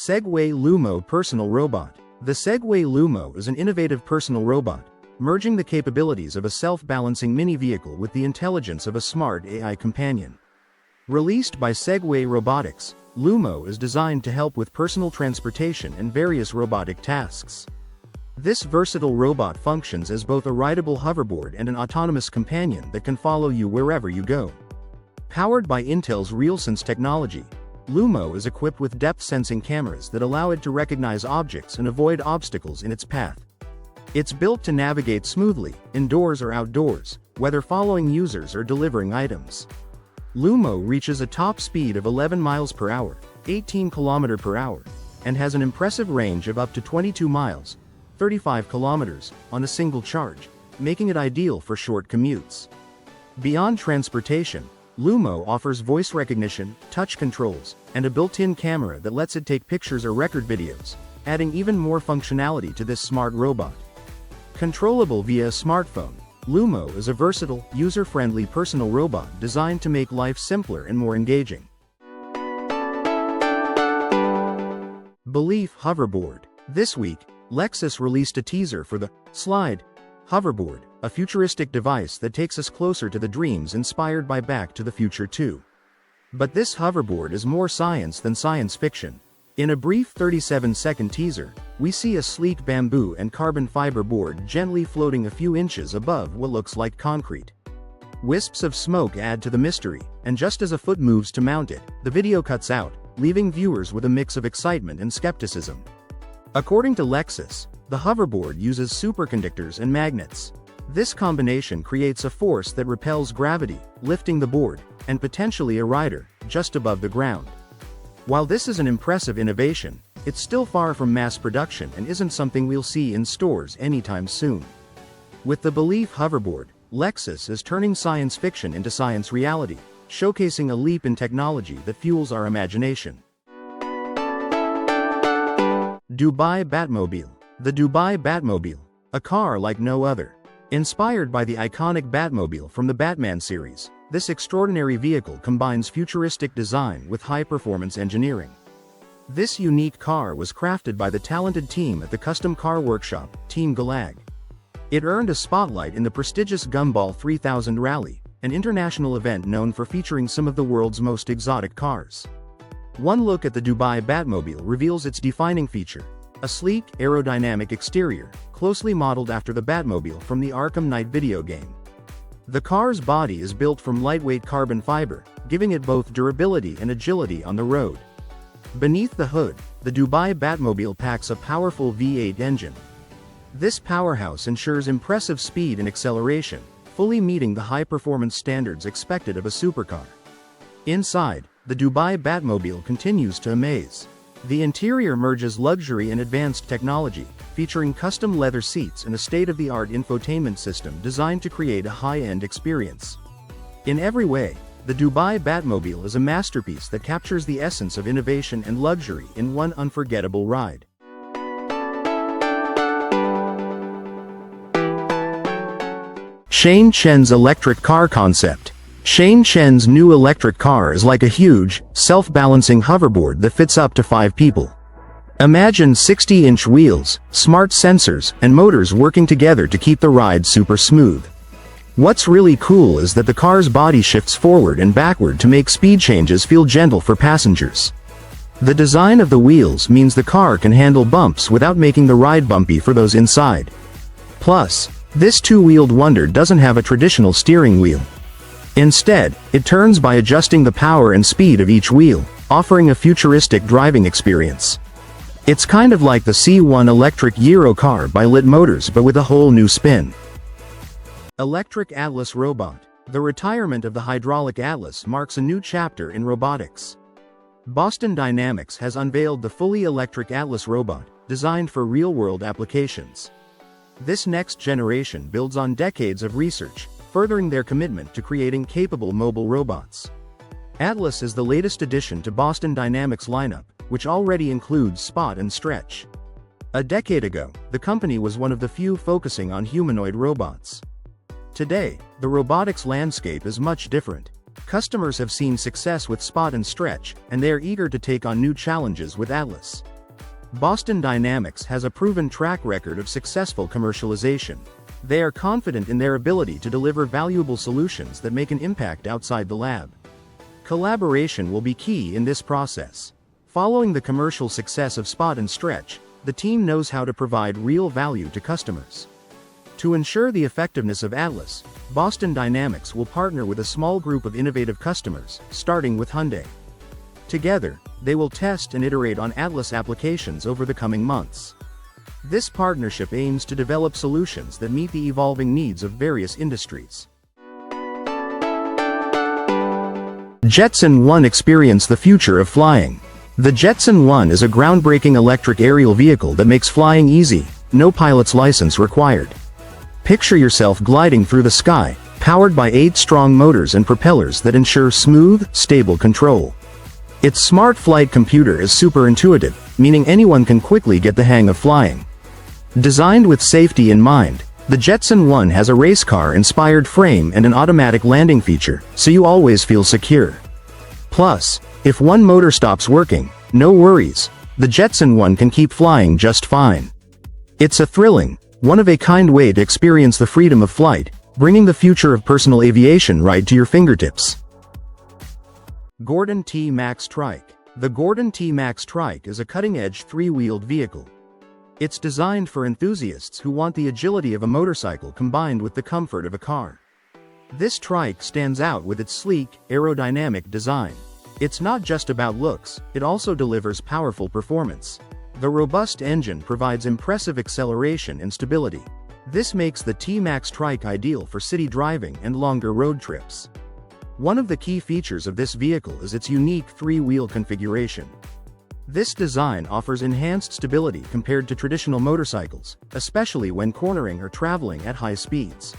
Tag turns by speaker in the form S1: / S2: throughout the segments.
S1: Segway Loomo Personal Robot. The Segway Loomo is an innovative personal robot, merging the capabilities of a self-balancing mini vehicle with the intelligence of a smart AI companion. Released by Segway Robotics, Loomo is designed to help with personal transportation and various robotic tasks. This versatile robot functions as both a rideable hoverboard and an autonomous companion that can follow you wherever you go. Powered by Intel's RealSense technology, Loomo is equipped with depth-sensing cameras that allow it to recognize objects and avoid obstacles in its path. It's built to navigate smoothly, indoors or outdoors, whether following users or delivering items. Loomo reaches a top speed of 11 miles per hour, 18 km per hour, and has an impressive range of up to 22 miles, 35 kilometers, on a single charge, making it ideal for short commutes. Beyond transportation, Loomo offers voice recognition, touch controls, and a built-in camera that lets it take pictures or record videos, adding even more functionality to this smart robot. Controllable via a smartphone, Loomo is a versatile, user-friendly personal robot designed to make life simpler and more engaging. Belief Hoverboard. This week, Lexus released a teaser for the Slide Hoverboard, a futuristic device that takes us closer to the dreams inspired by Back to the Future 2. But this hoverboard is more science than science fiction. In a brief 37-second teaser, we see a sleek bamboo and carbon fiber board gently floating a few inches above what looks like concrete. Wisps of smoke add to the mystery, and just as a foot moves to mount it, the video cuts out, leaving viewers with a mix of excitement and skepticism. According to Lexus, the hoverboard uses superconductors and magnets. This combination creates a force that repels gravity, lifting the board, and potentially a rider, just above the ground. While this is an impressive innovation, it's still far from mass production and isn't something we'll see in stores anytime soon. With the Belief Hoverboard, Lexus is turning science fiction into science reality, showcasing a leap in technology that fuels our imagination. Dubai Batmobile. The Dubai Batmobile, a car like no other. Inspired by the iconic Batmobile from the Batman series, this extraordinary vehicle combines futuristic design with high-performance engineering. This unique car was crafted by the talented team at the custom car workshop, Team Galag. It earned a spotlight in the prestigious Gumball 3000 Rally, an international event known for featuring some of the world's most exotic cars. One look at the Dubai Batmobile reveals its defining feature: a sleek, aerodynamic exterior, closely modeled after the Batmobile from the Arkham Knight video game. The car's body is built from lightweight carbon fiber, giving it both durability and agility on the road. Beneath the hood, the Dubai Batmobile packs a powerful V8 engine. This powerhouse ensures impressive speed and acceleration, fully meeting the high-performance standards expected of a supercar. Inside, the Dubai Batmobile continues to amaze. The interior merges luxury and advanced technology, featuring custom leather seats and a state-of-the-art infotainment system designed to create a high-end experience. In every way, the Dubai Batmobile is a masterpiece that captures the essence of innovation and luxury in one unforgettable ride. Shane Chen's electric car concept. Shane Chen's new electric car is like a huge, self-balancing hoverboard that fits up to 5 people. Imagine 60-inch wheels, smart sensors, and motors working together to keep the ride super smooth. What's really cool is that the car's body shifts forward and backward to make speed changes feel gentle for passengers. The design of the wheels means the car can handle bumps without making the ride bumpy for those inside. Plus, this two-wheeled wonder doesn't have a traditional steering wheel. Instead, it turns by adjusting the power and speed of each wheel, offering a futuristic driving experience. It's kind of like the C1 electric Euro car by Lit Motors but with a whole new spin. Electric Atlas Robot. The retirement of the hydraulic Atlas marks a new chapter in robotics. Boston Dynamics has unveiled the fully electric Atlas robot, designed for real-world applications. This next generation builds on decades of research, furthering their commitment to creating capable mobile robots. Atlas is the latest addition to Boston Dynamics' lineup, which already includes Spot and Stretch. A decade ago, the company was one of the few focusing on humanoid robots. Today, the robotics landscape is much different. Customers have seen success with Spot and Stretch, and they are eager to take on new challenges with Atlas. Boston Dynamics has a proven track record of successful commercialization. They are confident in their ability to deliver valuable solutions that make an impact outside the lab. Collaboration will be key in this process. Following the commercial success of Spot and Stretch, the team knows how to provide real value to customers. To ensure the effectiveness of Atlas, Boston Dynamics will partner with a small group of innovative customers, starting with Hyundai. Together, they will test and iterate on Atlas applications over the coming months. This partnership aims to develop solutions that meet the evolving needs of various industries. Jetson 1 Experience the future of flying. The Jetson 1 is a groundbreaking electric aerial vehicle that makes flying easy, no pilot's license required. Picture yourself gliding through the sky, powered by 8 strong motors and propellers that ensure smooth, stable control. Its smart flight computer is super intuitive, meaning anyone can quickly get the hang of flying. Designed with safety in mind, the Jetson 1 has a race car-inspired frame and an automatic landing feature, so you always feel secure. Plus, if one motor stops working, no worries, the Jetson 1 can keep flying just fine. It's a thrilling, one-of-a-kind way to experience the freedom of flight, bringing the future of personal aviation right to your fingertips. Gordon T-Max Trike. The Gordon T-Max Trike is a cutting-edge 3-wheeled vehicle. It's designed for enthusiasts who want the agility of a motorcycle combined with the comfort of a car. This trike stands out with its sleek, aerodynamic design. It's not just about looks, it also delivers powerful performance. The robust engine provides impressive acceleration and stability. This makes the T-Max Trike ideal for city driving and longer road trips. One of the key features of this vehicle is its unique 3-wheel configuration. This design offers enhanced stability compared to traditional motorcycles, especially when cornering or traveling at high speeds.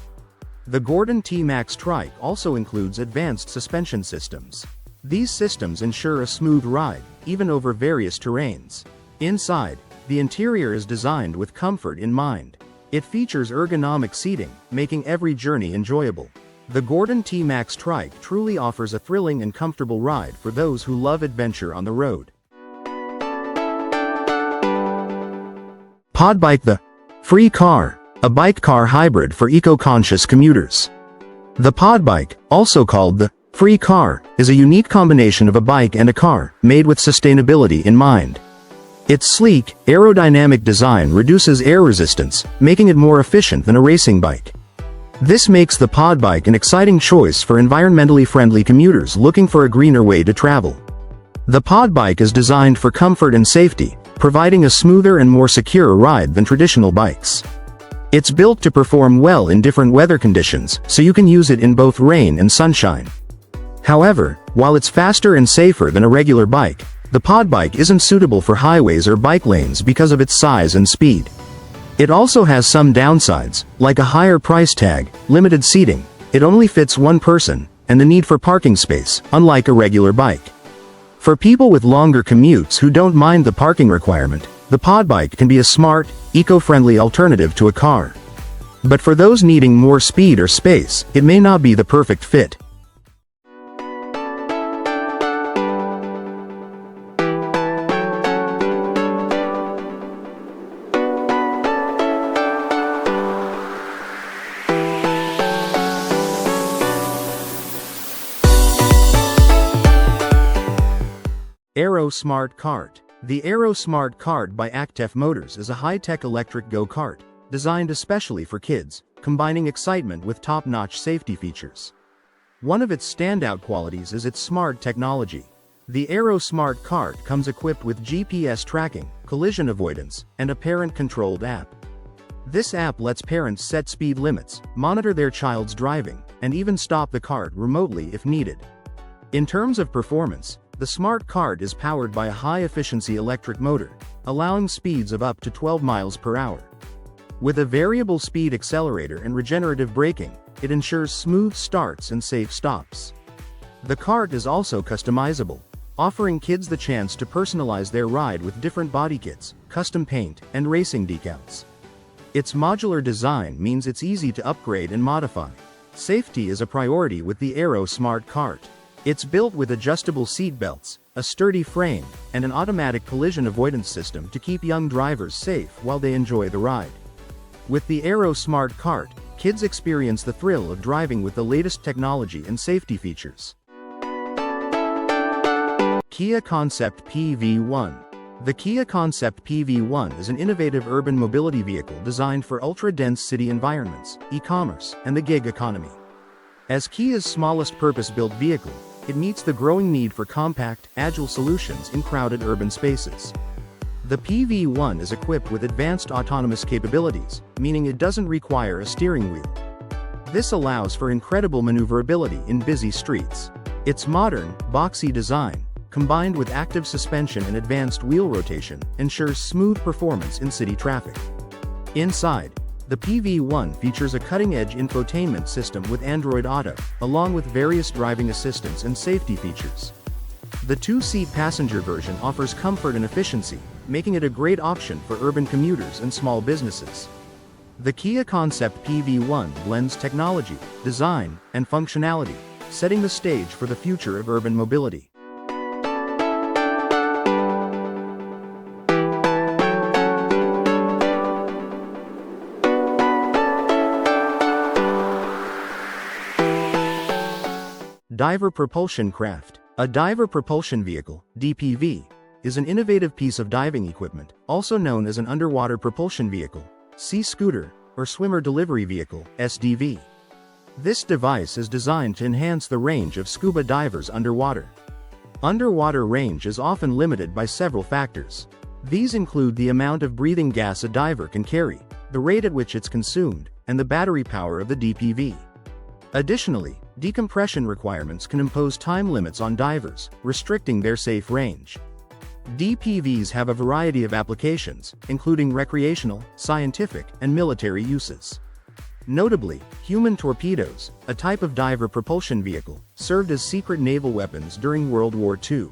S1: The Gordon T-Max Trike also includes advanced suspension systems. These systems ensure a smooth ride, even over various terrains. Inside, the interior is designed with comfort in mind. It features ergonomic seating, making every journey enjoyable. The Gordon T-Max Trike truly offers a thrilling and comfortable ride for those who love adventure on the road. Podbike, the free car, a bike-car hybrid for eco-conscious commuters. The Podbike, also called the free car, is a unique combination of a bike and a car, made with sustainability in mind. Its sleek, aerodynamic design reduces air resistance, making it more efficient than a racing bike. This makes the Podbike an exciting choice for environmentally friendly commuters looking for a greener way to travel. The Podbike is designed for comfort and safety, providing a smoother and more secure ride than traditional bikes. It's built to perform well in different weather conditions, so you can use it in both rain and sunshine. However, while it's faster and safer than a regular bike, the Podbike isn't suitable for highways or bike lanes because of its size and speed. It also has some downsides, like a higher price tag, limited seating, it only fits one person, and the need for parking space, unlike a regular bike. For people with longer commutes who don't mind the parking requirement, the Podbike can be a smart, eco-friendly alternative to a car. But for those needing more speed or space, it may not be the perfect fit. Arrow Smart-Kart. The Arrow Smart-Kart by Actef Motors is a high-tech electric go-kart, designed especially for kids, combining excitement with top-notch safety features. One of its standout qualities is its smart technology. The Arrow Smart-Kart comes equipped with GPS tracking, collision avoidance, and a parent-controlled app. This app lets parents set speed limits, monitor their child's driving, and even stop the cart remotely if needed. In terms of performance, the Smart-Kart is powered by a high-efficiency electric motor, allowing speeds of up to 12 miles per hour. With a variable speed accelerator and regenerative braking, it ensures smooth starts and safe stops. The kart is also customizable, offering kids the chance to personalize their ride with different body kits, custom paint, and racing decals. Its modular design means it's easy to upgrade and modify. Safety is a priority with the Arrow Smart-Kart. It's built with adjustable seat belts, a sturdy frame, and an automatic collision avoidance system to keep young drivers safe while they enjoy the ride. With the Arrow Smart-Kart, kids experience the thrill of driving with the latest technology and safety features. Kia Concept PV1. The Kia Concept PV1 is an innovative urban mobility vehicle designed for ultra-dense city environments, e-commerce, and the gig economy. As Kia's smallest purpose-built vehicle, it meets the growing need for compact, agile solutions in crowded urban spaces. The PV1 is equipped with advanced autonomous capabilities, meaning it doesn't require a steering wheel. This allows for incredible maneuverability in busy streets. Its modern, boxy design, combined with active suspension and advanced wheel rotation, ensures smooth performance in city traffic. Inside, the PV1 features a cutting-edge infotainment system with Android Auto, along with various driving assistance and safety features. The two-seat passenger version offers comfort and efficiency, making it a great option for urban commuters and small businesses. The Kia Concept PV1 blends technology, design, and functionality, setting the stage for the future of urban mobility. Diver Propulsion Craft. A diver propulsion vehicle, DPV, is an innovative piece of diving equipment, also known as an underwater propulsion vehicle, sea scooter, or swimmer delivery vehicle, SDV. This device is designed to enhance the range of scuba divers underwater. Underwater range is often limited by several factors. These include the amount of breathing gas a diver can carry, the rate at which it's consumed, and the battery power of the DPV. Additionally, decompression requirements can impose time limits on divers, restricting their safe range. DPVs have a variety of applications, including recreational, scientific, and military uses. Notably, human torpedoes, a type of diver propulsion vehicle, served as secret naval weapons during World War II.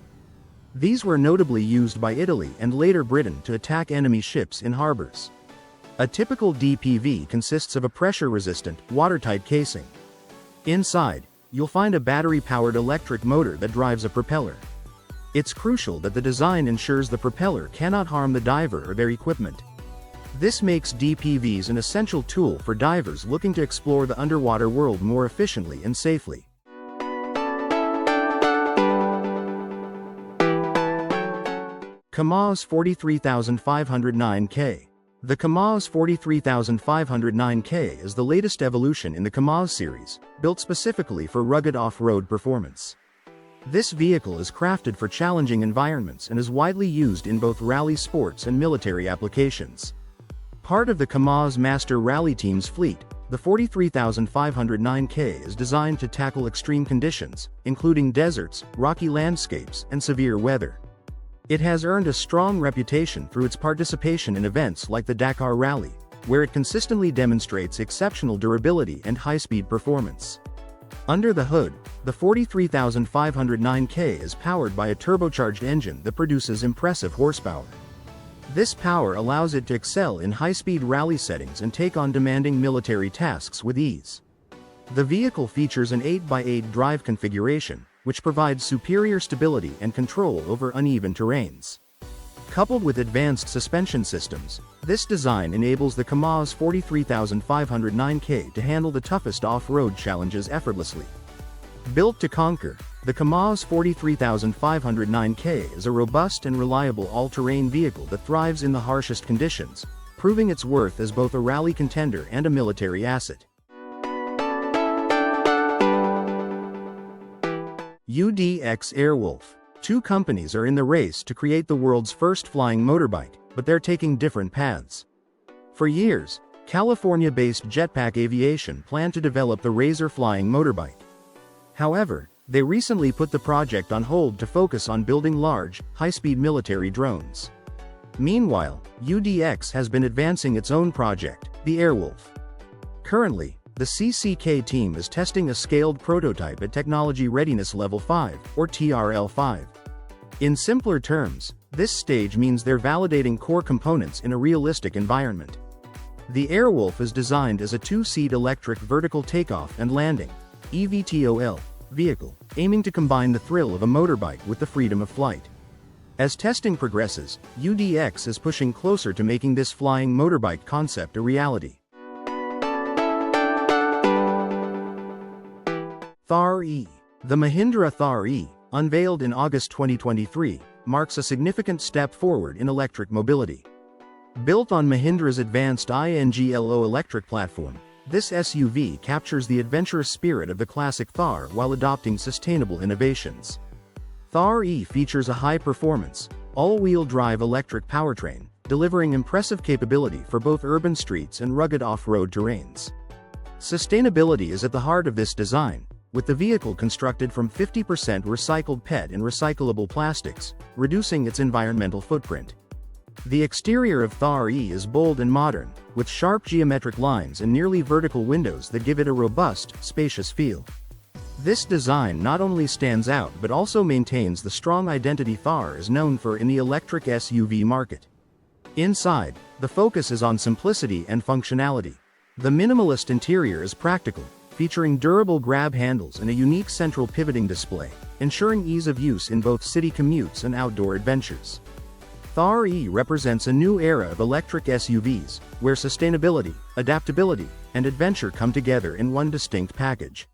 S1: These were notably used by Italy and later Britain to attack enemy ships in harbors. A typical DPV consists of a pressure-resistant, watertight casing. Inside, you'll find a battery-powered electric motor that drives a propeller. It's crucial that the design ensures the propeller cannot harm the diver or their equipment. This makes DPVs an essential tool for divers looking to explore the underwater world more efficiently and safely. KAMAZ 43509K. The KAMAZ 43509K is the latest evolution in the KAMAZ series, built specifically for rugged off-road performance. This vehicle is crafted for challenging environments and is widely used in both rally sports and military applications. Part of the KAMAZ Master Rally Team's fleet, the 43509K is designed to tackle extreme conditions, including deserts, rocky landscapes, and severe weather. It has earned a strong reputation through its participation in events like the Dakar Rally, where it consistently demonstrates exceptional durability and high-speed performance. Under the hood, the 43509K is powered by a turbocharged engine that produces impressive horsepower. This power allows it to excel in high-speed rally settings and take on demanding military tasks with ease. The vehicle features an 8x8 drive configuration, which provides superior stability and control over uneven terrains. Coupled with advanced suspension systems, this design enables the KAMAZ 43509K to handle the toughest off-road challenges effortlessly. Built to conquer, the KAMAZ 43509K is a robust and reliable all-terrain vehicle that thrives in the harshest conditions, proving its worth as both a rally contender and a military asset. UDX Airwolf. Two companies are in the race to create the world's first flying motorbike, but they're taking different paths. For years, California-based Jetpack Aviation planned to develop the Razor flying motorbike. However, they recently put the project on hold to focus on building large, high-speed military drones. Meanwhile, UDX has been advancing its own project, the Airwolf. Currently, the CCK team is testing a scaled prototype at Technology Readiness Level 5, or TRL5. In simpler terms, this stage means they're validating core components in a realistic environment. The Airwolf is designed as a two-seat electric vertical takeoff and landing, EVTOL, vehicle, aiming to combine the thrill of a motorbike with the freedom of flight. As testing progresses, UDX is pushing closer to making this flying motorbike concept a reality. THAR.e. The Mahindra THAR.e, unveiled in August 2023, marks a significant step forward in electric mobility. Built on Mahindra's advanced INGLO electric platform, this SUV captures the adventurous spirit of the classic Thar while adopting sustainable innovations. THAR.e features a high-performance, all-wheel drive electric powertrain, delivering impressive capability for both urban streets and rugged off-road terrains. Sustainability is at the heart of this design, with the vehicle constructed from 50% recycled PET and recyclable plastics, reducing its environmental footprint. The exterior of THAR.e is bold and modern, with sharp geometric lines and nearly vertical windows that give it a robust, spacious feel. This design not only stands out but also maintains the strong identity Thar is known for in the electric SUV market. Inside, the focus is on simplicity and functionality. The minimalist interior is practical, featuring durable grab handles and a unique central pivoting display, ensuring ease of use in both city commutes and outdoor adventures. THAR.e represents a new era of electric SUVs, where sustainability, adaptability, and adventure come together in one distinct package.